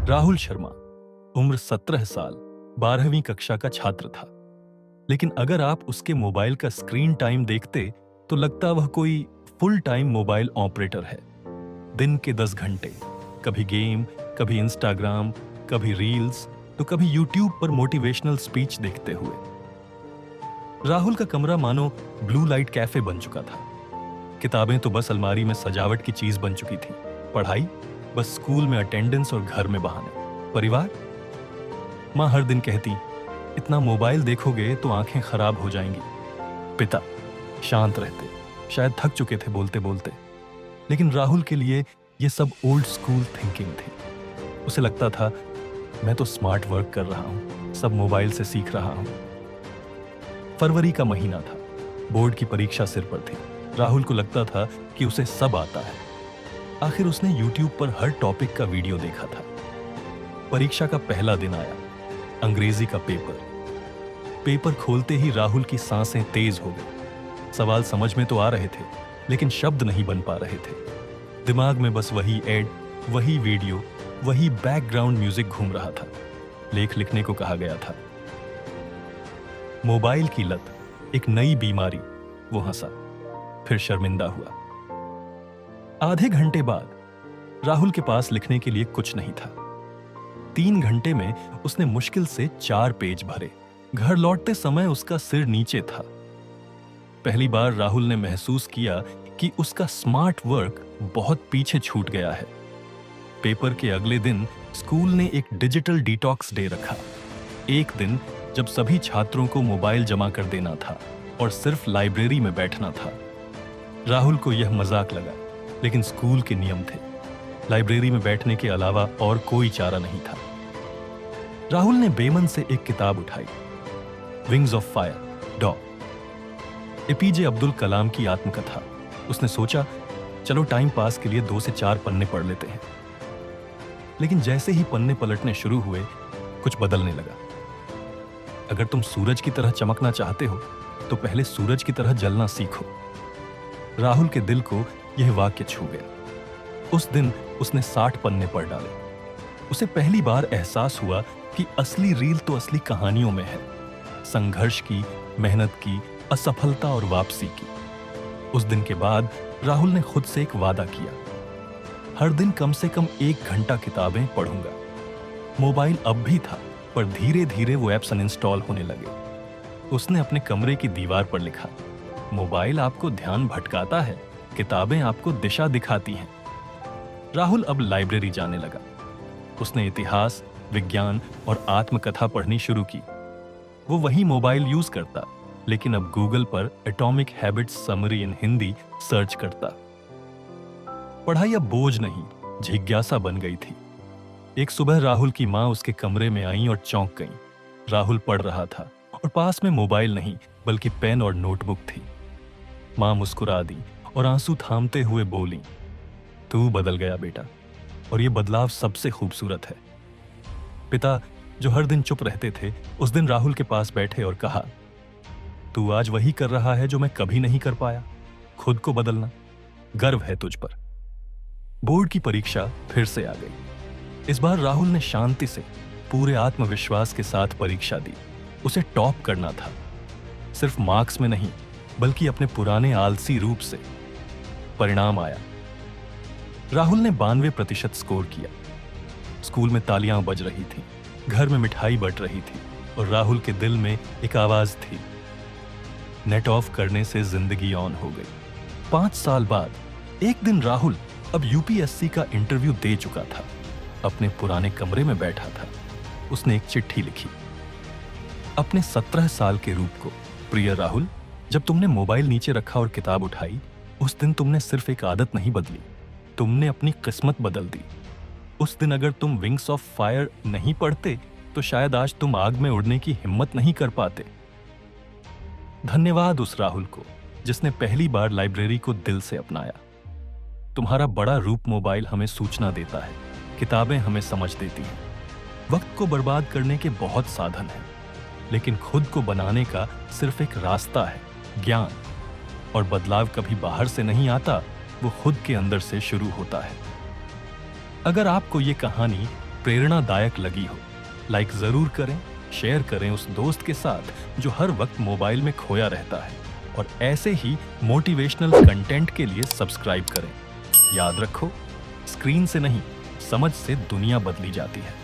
राहुल शर्मा, उम्र 17 साल, 12वीं कक्षा का छात्र था। लेकिन अगर आप उसके मोबाइल का स्क्रीन टाइम देखते तो लगता वह कोई फुल टाइम मोबाइल ऑपरेटर है। दिन के 10 घंटे, कभी गेम, कभी इंस्टाग्राम, कभी रील्स, तो कभी यूट्यूब पर मोटिवेशनल स्पीच देखते हुए। राहुल का कमरा मानो ब्लू लाइट कैफे बन चुका था। किताबें तो बस अलमारी में सजावट की चीज बन चुकी थी। पढ़ाई बस स्कूल में अटेंडेंस और घर में बहाने। परिवार, माँ हर दिन कहती, इतना मोबाइल देखोगे तो आंखें खराब हो जाएंगी। पिता शांत रहते, शायद थक चुके थे बोलते बोलते। लेकिन राहुल के लिए यह सब ओल्ड स्कूल थिंकिंग थी। उसे लगता था, मैं तो स्मार्ट वर्क कर रहा हूं, सब मोबाइल से सीख रहा हूं। फरवरी का महीना था, बोर्ड की परीक्षा सिर पर थी। राहुल को लगता था कि उसे सब आता है। आखिर उसने YouTube पर हर टॉपिक का वीडियो देखा था। परीक्षा का पहला दिन आया, अंग्रेजी का पेपर खोलते ही राहुल की सांसें तेज हो गई। सवाल समझ में तो आ रहे थे, लेकिन शब्द नहीं बन पा रहे थे। दिमाग में बस वही एड, वही वीडियो, वही बैकग्राउंड म्यूजिक घूम रहा था। लेख लिखने को कहा गया था। मोबाइल की लत एक नई बीमारी, वो हंसा, फिर शर्मिंदा हुआ। आधे घंटे बाद राहुल के पास लिखने के लिए कुछ नहीं था। 3 घंटे में उसने मुश्किल से 4 पेज भरे। घर लौटते समय उसका सिर नीचे था। पहली बार राहुल ने महसूस किया कि उसका स्मार्ट वर्क बहुत पीछे छूट गया है। पेपर के अगले दिन स्कूल ने एक डिजिटल डिटॉक्स डे रखा। एक दिन जब सभी छात्रों को मोबाइल जमा कर देना था और सिर्फ लाइब्रेरी में बैठना था। राहुल को यह मजाक लगा, लेकिन स्कूल के नियम थे। लाइब्रेरी में बैठने के अलावा और कोई चारा नहीं था। राहुल ने बेमन से एक किताब उठाई, विंग्स ऑफ फायर, डॉ. एपीजे अब्दुल कलाम की आत्मकथा। उसने सोचा, चलो टाइम पास के लिए 2 से 4 पन्ने पढ़ लेते हैं। लेकिन जैसे ही पन्ने पलटने शुरू हुए, कुछ बदलने लगा। अगर तुम सूरज की तरह चमकना चाहते हो तो पहले सूरज की तरह जलना सीखो। राहुल के दिल को यह वाक्य छू गया। उस दिन उसने 60 पन्ने पढ़ डाले। उसे पहली बार एहसास हुआ कि असली रील तो असली कहानियों में है, संघर्ष की, मेहनत की, असफलता और वापसी की। उस दिन के बाद राहुल ने खुद से एक वादा किया, हर दिन कम से कम 1 घंटा किताबें पढ़ूंगा। मोबाइल अब भी था, पर धीरे धीरे वो ऐप्स अनइंस्टॉल होने लगे। उसने अपने कमरे की दीवार पर लिखा, मोबाइल आपको ध्यान भटकाता है, किताबें आपको दिशा दिखाती हैं। राहुल अब लाइब्रेरी जाने लगा। उसने इतिहास, विज्ञान और आत्मकथा पढ़नी शुरू की। वो वही मोबाइल यूज करता, लेकिन अब गूगल पर एटॉमिक हैबिट्स समरी इन हिंदी सर्च करता। पढ़ाई अब बोझ नहीं, जिज्ञासा बन गई थी। एक सुबह राहुल की मां उसके कमरे में आई और चौंक गई। राहुल पढ़ रहा था और पास में मोबाइल नहीं, बल्कि पेन और नोटबुक थी। मां मुस्कुरा दी और आंसू थामते हुए बोली, तू बदल गया बेटा, और ये बदलाव सबसे खूबसूरत है। पिता, जो हर दिन चुप रहते थे, उस दिन राहुल के पास बैठे और कहा, तू आज वही कर रहा है जो मैं कभी नहीं कर पाया, खुद को बदलना। गर्व है तुझ पर। बोर्ड की परीक्षा फिर से आ गई। इस बार राहुल ने शांति से, पूरे आत्मविश्वास के साथ परीक्षा दी। उसे टॉप करना था, सिर्फ मार्क्स में नहीं, बल्कि अपने पुराने आलसी रूप से। परिणाम आया। राहुल ने 92% स्कोर किया। स्कूल में तालियां बज रही थीं, घर में मिठाई बंट रही थी, और राहुल के दिल में एक आवाज थी, नेट ऑफ करने से जिंदगी ऑन हो गई। 5 साल बाद एक दिन राहुल अब यूपीएससी का इंटरव्यू दे चुका था। अपने पुराने कमरे में बैठा था। उसने एक चिट्ठी लिखी, अपने 17 साल के रूप को। प्रिय राहुल, जब तुमने मोबाइल नीचे रखा और किताब उठाई, उस दिन तुमने सिर्फ एक आदत नहीं बदली, तुमने अपनी किस्मत बदल दी। उस दिन अगर तुम विंग्स ऑफ फायर नहीं पढ़ते तो शायद आज तुम आग में उड़ने की हिम्मत नहीं कर पाते। धन्यवाद उस राहुल को जिसने पहली बार लाइब्रेरी को दिल से अपनाया। तुम्हारा बड़ा रूप मोबाइल हमें सूचना देता है, किताबें हमें समझ देती हैं। वक्त को बर्बाद करने के बहुत साधन हैं, लेकिन खुद को बनाने का सिर्फ एक रास्ता है, ज्ञान। और बदलाव कभी बाहर से नहीं आता, वो खुद के अंदर से शुरू होता है। अगर आपको ये कहानी प्रेरणादायक लगी हो, लाइक जरूर करें, शेयर करें उस दोस्त के साथ जो हर वक्त मोबाइल में खोया रहता है, और ऐसे ही मोटिवेशनल कंटेंट के लिए सब्सक्राइब करें। याद रखो, स्क्रीन से नहीं, समझ से दुनिया बदली जाती है।